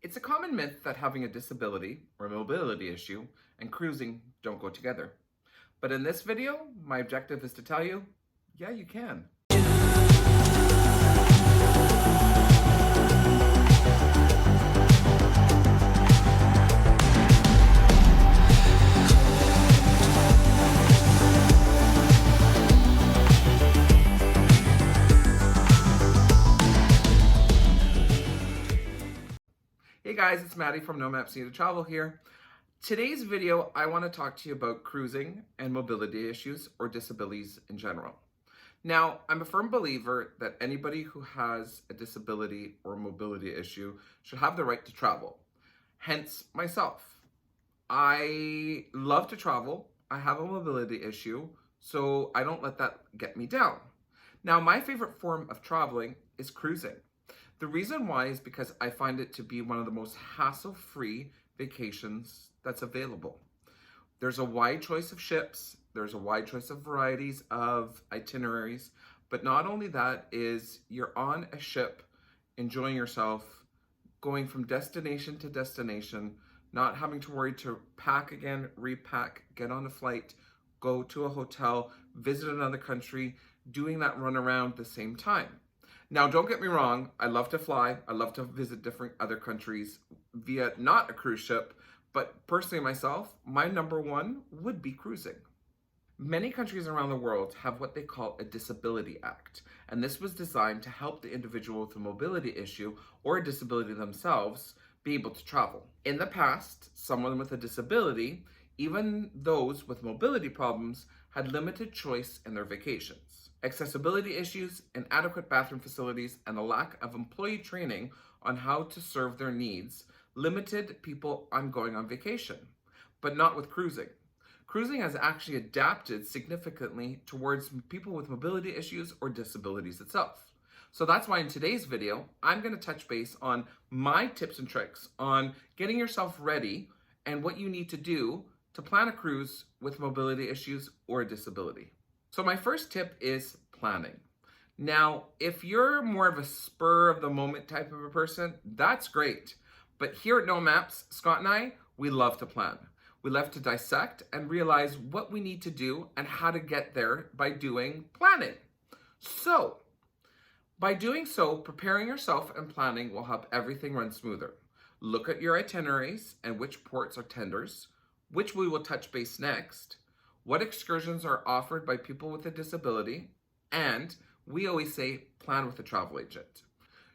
It's a common myth that having a disability or mobility issue and cruising don't go together. But in this video, my objective is to tell you, yeah, you can. Hey guys, it's Matty from No Maps Need to Travel here. Today's video, I want to talk to you about cruising and mobility issues or disabilities in general. Now, I'm a firm believer that anybody who has a disability or mobility issue should have the right to travel. Hence, myself. I love to travel. I have a mobility issue, so I don't let that get me down. Now, my favorite form of traveling is cruising. The reason why is because I find it to be one of the most hassle-free vacations that's available. There's a wide choice of ships, there's a wide choice of varieties of itineraries, but not only that is you're on a ship enjoying yourself, going from destination to destination, not having to worry to pack again, repack, get on a flight, go to a hotel, visit another country, doing that run around at the same time. Now, don't get me wrong, I love to fly. I love to visit different other countries via not a cruise ship, but personally myself, my number one would be cruising. Many countries around the world have what they call a Disability Act, and this was designed to help the individual with a mobility issue or a disability themselves be able to travel. In the past, someone with a disability, even those with mobility problems, had limited choice in their vacations. Accessibility issues, inadequate bathroom facilities, and a lack of employee training on how to serve their needs limited people on going on vacation, but not with cruising. Cruising has actually adapted significantly towards people with mobility issues or disabilities itself. So that's why in today's video, I'm going to touch base on my tips and tricks on getting yourself ready and what you need to do to plan a cruise with mobility issues or a disability. So my first tip is planning. Now, if you're more of a spur of the moment type of a person, that's great. But here at No Maps, Scott and I, we love to plan. We love to dissect and realize what we need to do and how to get there by doing planning. So, by doing so, preparing yourself and planning will help everything run smoother. Look at your itineraries and which ports are tenders, which we will touch base next, what excursions are offered by people with a disability, and we always say plan with a travel agent.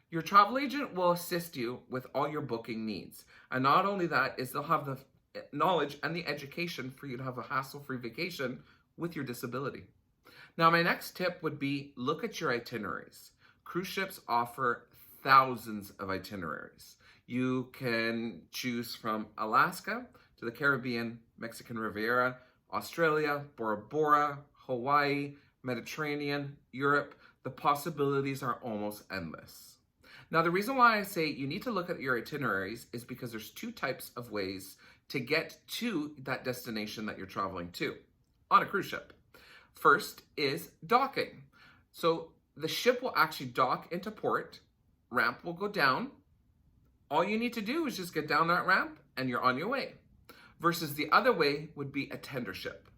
Your travel agent will assist you with all your booking needs. And not only that, is they'll have the knowledge and the education for you to have a hassle-free vacation with your disability. Now, my next tip would be look at your itineraries. Cruise ships offer thousands of itineraries. You can choose from Alaska to the Caribbean, Mexican Riviera, Australia, Bora Bora, Hawaii, Mediterranean, Europe. The possibilities are almost endless. Now, the reason why I say you need to look at your itineraries is because there's two types of ways to get to that destination that you're traveling to on a cruise ship. First is docking. So the ship will actually dock into port, ramp will go down. All you need to do is just get down that ramp and you're on your way. Versus the other way would be a tender ship.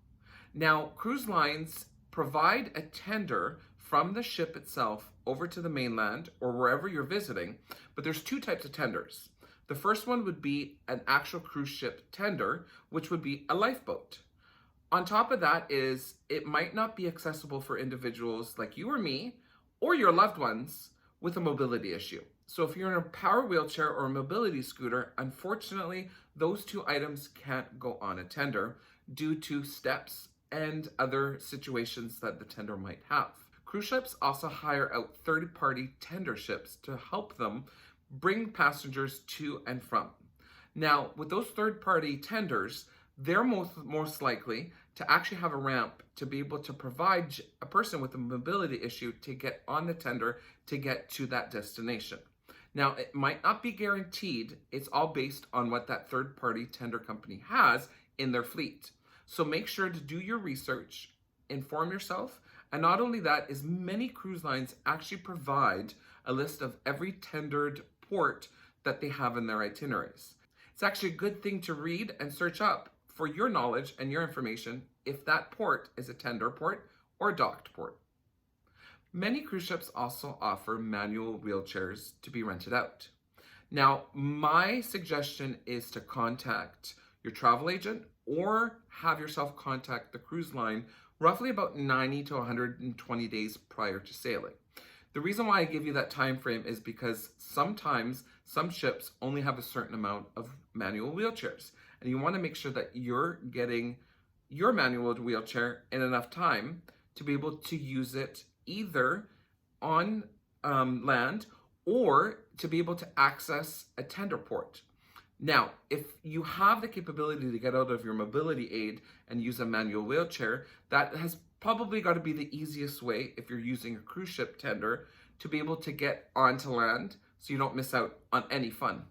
Now, cruise lines provide a tender from the ship itself over to the mainland or wherever you're visiting, but there's two types of tenders. The first one would be an actual cruise ship tender, which would be a lifeboat. On top of that is it might not be accessible for individuals like you or me or your loved ones with a mobility issue. So if you're in a power wheelchair or a mobility scooter, unfortunately, those two items can't go on a tender due to steps and other situations that the tender might have. Cruise ships also hire out third-party tender ships to help them bring passengers to and from. Now, with those third-party tenders, they're most likely to actually have a ramp to be able to provide a person with a mobility issue to get on the tender to get to that destination. Now, it might not be guaranteed. It's all based on what that third-party tender company has in their fleet. So make sure to do your research, inform yourself, and not only that, is many cruise lines actually provide a list of every tendered port that they have in their itineraries. It's actually a good thing to read and search up for your knowledge and your information if that port is a tender port or a docked port. Many cruise ships also offer manual wheelchairs to be rented out. Now, my suggestion is to contact your travel agent or have yourself contact the cruise line roughly about 90 to 120 days prior to sailing. The reason why I give you that time frame is because sometimes some ships only have a certain amount of manual wheelchairs, and you want to make sure that you're getting your manual wheelchair in enough time to be able to use it either on land or to be able to access a tender port. Now, if you have the capability to get out of your mobility aid and use a manual wheelchair, that has probably got to be the easiest way if you're using a cruise ship tender to be able to get onto land so you don't miss out on any fun.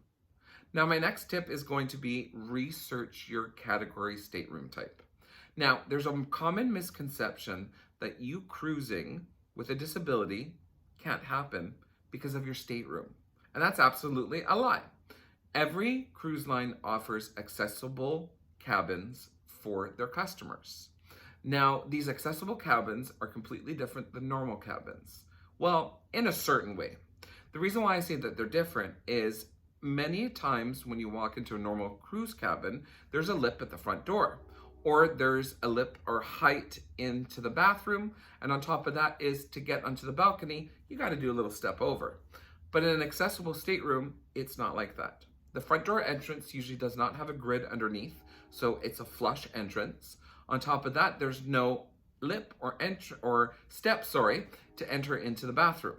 Now, my next tip is going to be research your category stateroom type. Now, there's a common misconception that you cruising with a disability can't happen because of your stateroom. And that's absolutely a lie. Every cruise line offers accessible cabins for their customers. Now, these accessible cabins are completely different than normal cabins. Well, in a certain way. The reason why I say that they're different is many times when you walk into a normal cruise cabin, there's a lip at the front door, or there's a lip or height into the bathroom, and on top of that is to get onto the balcony, you got to do a little step over. But in an accessible stateroom, it's not like that. The front door entrance usually does not have a grid underneath, so it's a flush entrance. On top of that, there's no lip or step to enter into the bathroom.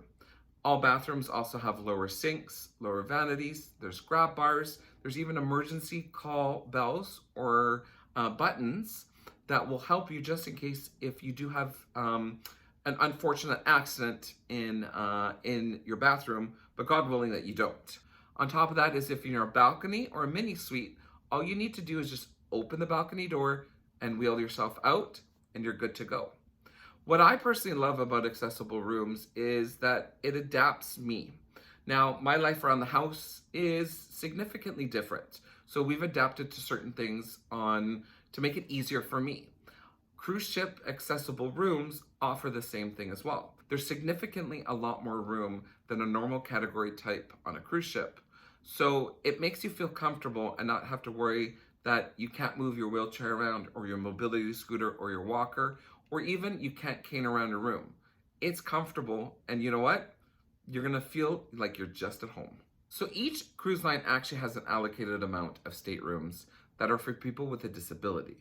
All bathrooms also have lower sinks, lower vanities, there's grab bars, there's even emergency call bells or buttons that will help you just in case if you do have an unfortunate accident in your bathroom, but God willing that you don't. On top of that is if you're in a balcony or a mini suite, all you need to do is just open the balcony door and wheel yourself out and you're good to go. What I personally love about accessible rooms is that it adapts me. Now, my life around the house is significantly different. So we've adapted to certain things to make it easier for me. Cruise ship accessible rooms offer the same thing as well. There's significantly a lot more room than a normal category type on a cruise ship. So it makes you feel comfortable and not have to worry that you can't move your wheelchair around or your mobility scooter or your walker, or even you can't cane around a room. It's comfortable, and you know what? You're gonna feel like you're just at home. So each cruise line actually has an allocated amount of staterooms that are for people with a disability.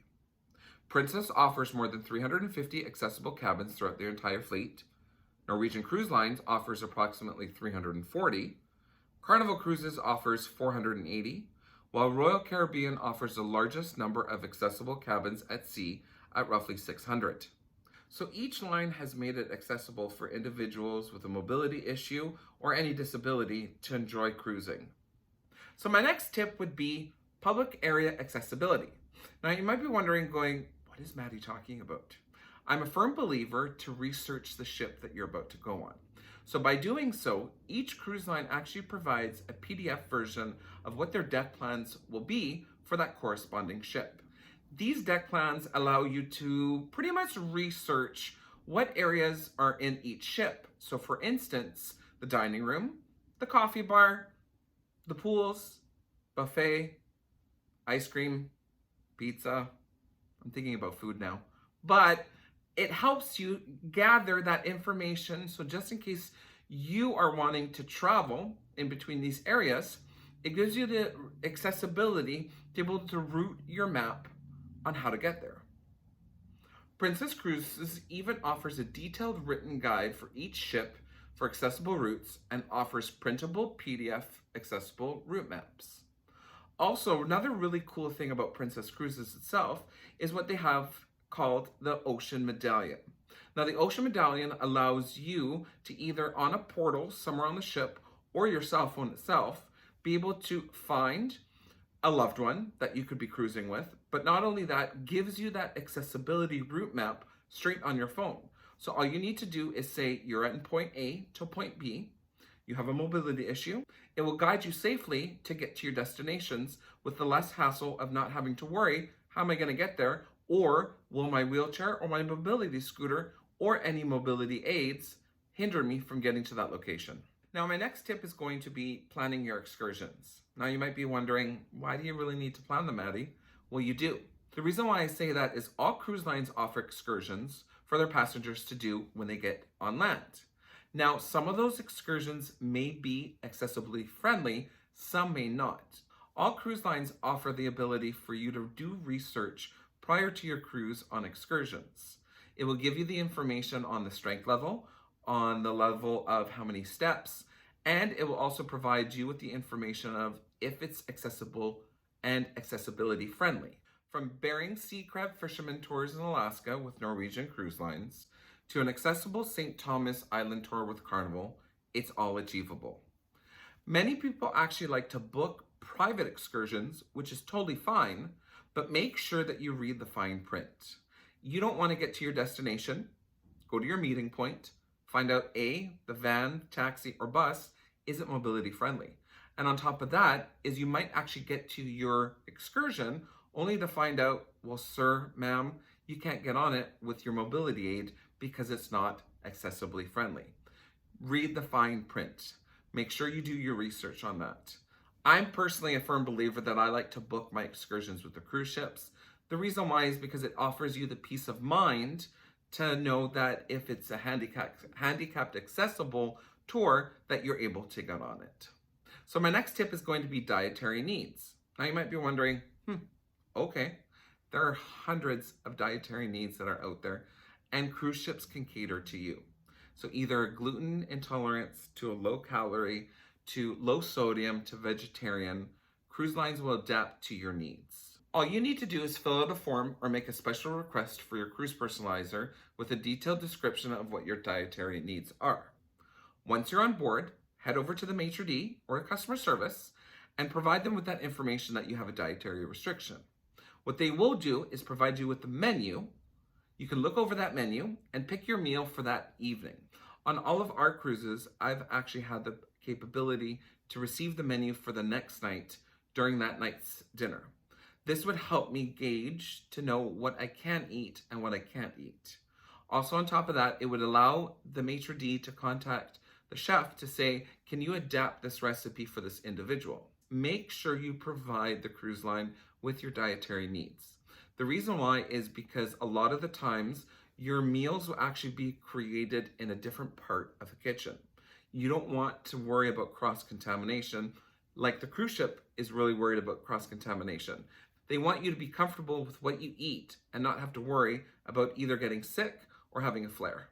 Princess offers more than 350 accessible cabins throughout their entire fleet. Norwegian Cruise Lines offers approximately 340. Carnival Cruises offers 480, while Royal Caribbean offers the largest number of accessible cabins at sea at roughly 600. So each line has made it accessible for individuals with a mobility issue or any disability to enjoy cruising. So my next tip would be public area accessibility. Now you might be wondering, what is Matty talking about? I'm a firm believer to research the ship that you're about to go on. So by doing so, each cruise line actually provides a PDF version of what their deck plans will be for that corresponding ship. These deck plans allow you to pretty much research what areas are in each ship. So for instance, the dining room, the coffee bar, the pools, buffet, ice cream, pizza. I'm thinking about food now. But it helps you gather that information. So just in case you are wanting to travel in between these areas, it gives you the accessibility to be able to route your map on how to get there. Princess Cruises even offers a detailed written guide for each ship for accessible routes and offers printable PDF accessible route maps. Also, another really cool thing about Princess Cruises itself is what they have called the Ocean Medallion. Now, the Ocean Medallion allows you to either on a portal somewhere on the ship or your cell phone itself be able to find a loved one that you could be cruising with, but not only that, gives you that accessibility route map straight on your phone. So all you need to do is say you're at point A to point B. you have a mobility issue. It will guide you safely to get to your destinations with the less hassle of not having to worry, how am I going to get there? Or will my wheelchair or my mobility scooter or any mobility aids hinder me from getting to that location? Now, my next tip is going to be planning your excursions. Now, you might be wondering, why do you really need to plan them, Maddie? Well, you do. The reason why I say that is all cruise lines offer excursions for their passengers to do when they get on land. Now, some of those excursions may be accessibility friendly, some may not. All cruise lines offer the ability for you to do research prior to your cruise on excursions. It will give you the information on the strength level, on the level of how many steps, and it will also provide you with the information of if it's accessible and accessibility friendly. From Bering Sea Crab Fisherman Tours in Alaska with Norwegian Cruise Lines to an accessible St. Thomas Island tour with Carnival, it's all achievable. Many people actually like to book private excursions, which is totally fine, but make sure that you read the fine print. You don't want to get to your destination, go to your meeting point, find out A, the van, taxi, or bus isn't mobility friendly. And on top of that is you might actually get to your excursion only to find out, well, sir, ma'am, you can't get on it with your mobility aid because it's not accessibly friendly. Read the fine print. Make sure you do your research on that. I'm personally a firm believer that I like to book my excursions with the cruise ships. The reason why is because it offers you the peace of mind to know that if it's a handicapped accessible tour, that you're able to get on it. So my next tip is going to be dietary needs. Now you might be wondering, okay, there are hundreds of dietary needs that are out there and cruise ships can cater to you. So either gluten intolerance to a low calorie, to low sodium, to vegetarian, cruise lines will adapt to your needs. All you need to do is fill out a form or make a special request for your cruise personalizer with a detailed description of what your dietary needs are. Once you're on board, head over to the maitre d' or customer service and provide them with that information that you have a dietary restriction. What they will do is provide you with the menu. You can look over that menu and pick your meal for that evening. On all of our cruises, I've actually had the capability to receive the menu for the next night during that night's dinner. This would help me gauge to know what I can eat and what I can't eat. Also on top of that, it would allow the maitre d' to contact the chef to say, can you adapt this recipe for this individual? Make sure you provide the cruise line with your dietary needs. The reason why is because a lot of the times your meals will actually be created in a different part of the kitchen. You don't want to worry about cross-contamination like the cruise ship is really worried about cross-contamination. They want you to be comfortable with what you eat and not have to worry about either getting sick or having a flare.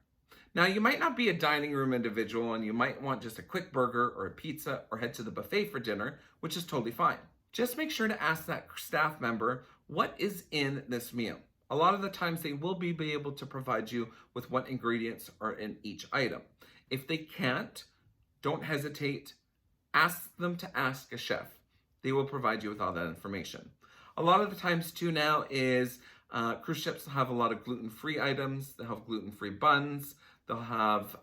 Now, you might not be a dining room individual and you might want just a quick burger or a pizza or head to the buffet for dinner, which is totally fine. Just make sure to ask that staff member, what is in this meal? A lot of the times they will be able to provide you with what ingredients are in each item. If they can't, don't hesitate. Ask them to ask a chef. They will provide you with all that information. A lot of the times too now is cruise ships have a lot of gluten-free items. They'll have gluten-free buns. They'll have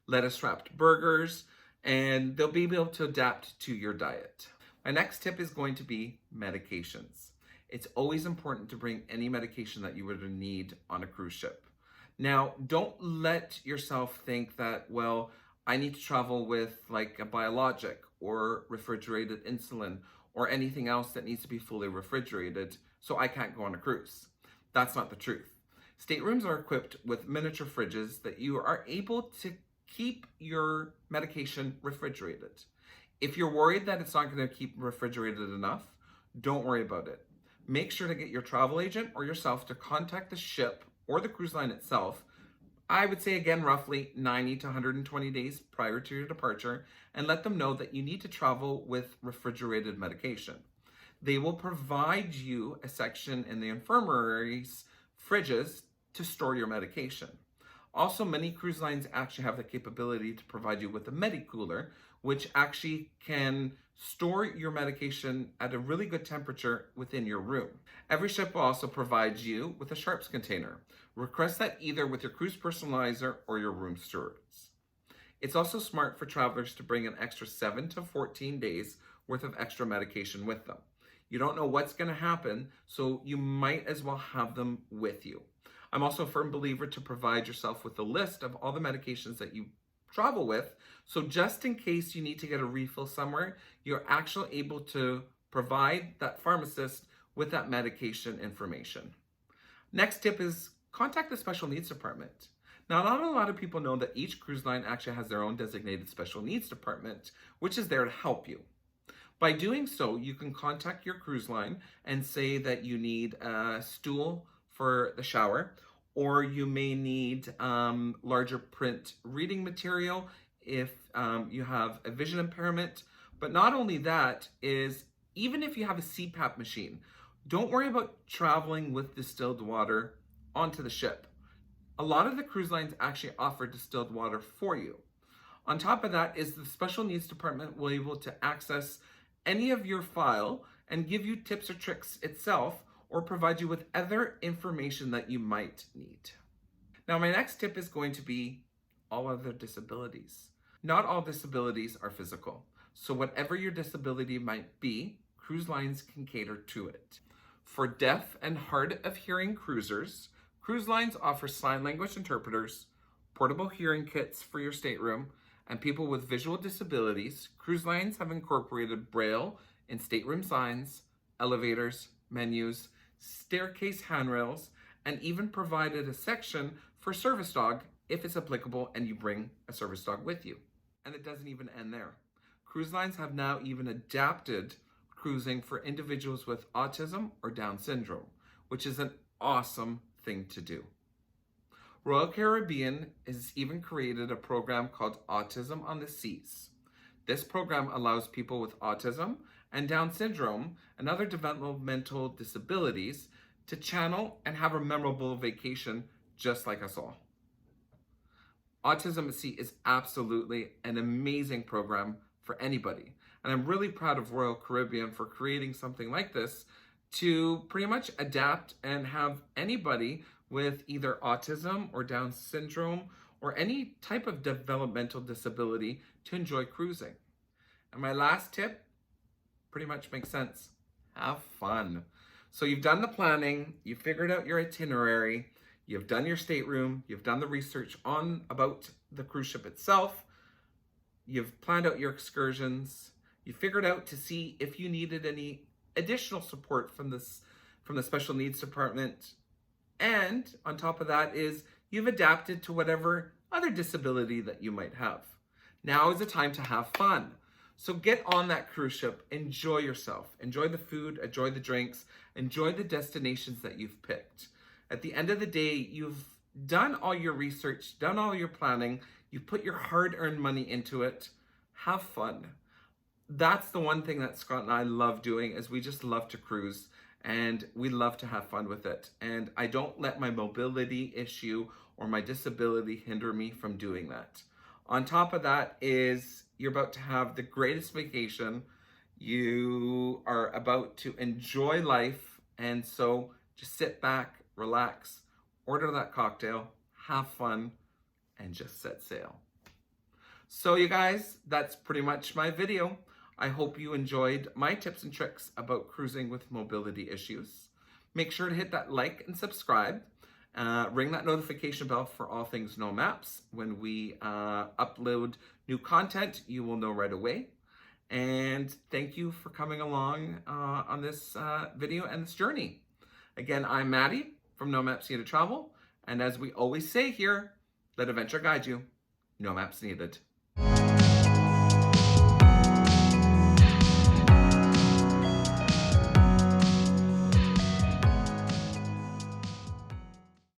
lettuce-wrapped burgers, and they'll be able to adapt to your diet. My next tip is going to be medications. It's always important to bring any medication that you would need on a cruise ship. Now, don't let yourself think that, well, I need to travel with like a biologic or refrigerated insulin or anything else that needs to be fully refrigerated, so I can't go on a cruise. That's not the truth. Staterooms are equipped with miniature fridges that you are able to keep your medication refrigerated. If you're worried that it's not going to keep refrigerated enough, don't worry about it. Make sure to get your travel agent or yourself to contact the ship or the cruise line itself. I would say again, roughly 90 to 120 days prior to your departure, and let them know that you need to travel with refrigerated medication. They will provide you a section in the infirmaries fridges to store your medication. Also, many cruise lines actually have the capability to provide you with a medi-cooler, which actually can store your medication at a really good temperature within your room. Every ship will also provide you with a sharps container. Request that either with your cruise personalizer or your room stewards. It's also smart for travelers to bring an extra 7 to 14 days worth of extra medication with them. You don't know what's going to happen, so you might as well have them with you. I'm also a firm believer to provide yourself with a list of all the medications that you travel with, so just in case you need to get a refill somewhere, you're actually able to provide that pharmacist with that medication information. Next tip is contact the special needs department. Now, not a lot of people know that each cruise line actually has their own designated special needs department, which is there to help you. By doing so, you can contact your cruise line and say that you need a stool for the shower, or you may need larger print reading material if you have a vision impairment. But not only that, is even if you have a CPAP machine, don't worry about traveling with distilled water onto the ship. A lot of the cruise lines actually offer distilled water for you. On top of that is the special needs department will be able to access any of your file and give you tips or tricks itself, or provide you with other information that you might need. Now, my next tip is going to be all other disabilities. Not all disabilities are physical, so whatever your disability might be, cruise lines can cater to it. For deaf and hard of hearing cruisers, cruise lines offer sign language interpreters, portable hearing kits for your stateroom, and people with visual disabilities. Cruise lines have incorporated Braille in stateroom signs, elevators, menus, staircase handrails, and even provided a section for service dog if it's applicable and you bring a service dog with you. And it doesn't even end there. Cruise lines have now even adapted cruising for individuals with autism or Down syndrome, which is an awesome thing to do. Royal Caribbean has even created a program called Autism on the Seas. This program allows people with autism and Down syndrome and other developmental disabilities to channel and have a memorable vacation just like us all. Autism at Sea is absolutely an amazing program for anybody. And I'm really proud of Royal Caribbean for creating something like this to pretty much adapt and have anybody with either autism or Down syndrome or any type of developmental disability to enjoy cruising. And my last tip pretty much makes sense. Have fun. So you've done the planning, you've figured out your itinerary, you've done your stateroom, you've done the research about the cruise ship itself, you've planned out your excursions, you figured out to see if you needed any additional support from the special needs department, and on top of that is you've adapted to whatever other disability that you might have. Now is the time to have fun. So get on that cruise ship, enjoy yourself, enjoy the food, enjoy the drinks, enjoy the destinations that you've picked. At the end of the day, you've done all your research, done all your planning, you put your hard-earned money into it. Have fun. That's the one thing that Scott and I love doing, is we just love to cruise and we love to have fun with it. And I don't let my mobility issue or my disability hinder me from doing that. On top of that is you're about to have the greatest vacation. You are about to enjoy life. And so just sit back, relax, order that cocktail, have fun, and just set sail. So you guys, that's pretty much my video. I hope you enjoyed my tips and tricks about cruising with mobility issues. Make sure to hit that like and subscribe. Ring that notification bell for all things No Maps. When we upload new content, you will know right away. And thank you for coming along on this video and this journey. Again, I'm Matty from No Maps Needed Travel. And as we always say here, let adventure guide you. No maps needed.